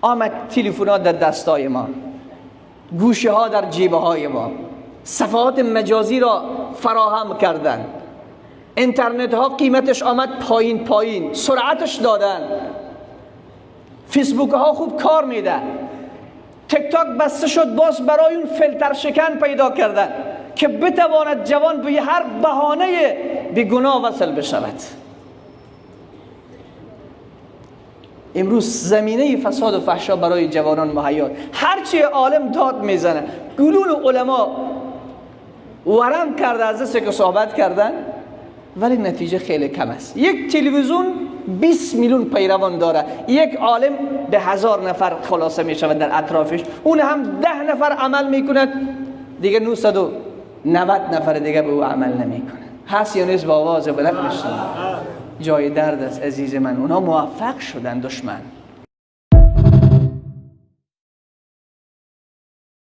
آمد تلفن‌ها در دستای ما، گوشه ها در جیبه های ما، صفحات مجازی را فراهم کردن، اینترنت ها قیمتش آمد پایین، سرعتش دادن، فیسبوک ها خوب کار میده، تیک تاک بسته شد، باز برای اون فیلتر شکن پیدا کردن که بتواند جوان به هر بهانه به گناه وصل بشود. امروز زمینه فساد و فحشا برای جوانان مهیا، هرچی عالم داد میزنه، گلون علما ورم کرده از دسته که صحبت کردن، ولی نتیجه خیلی کم است. یک تلویزیون 20 میلیون پیروان داره، یک عالم به 1000 نفر خلاصه می شود در اطرافش، اون هم 10 نفر عمل میکند، دیگه 990 نفر دیگه به او عمل نمیکنه. هست یا نیست؟ با آواز بلند میشنن. جای درد است عزیز من. اونها موفق شدن دشمن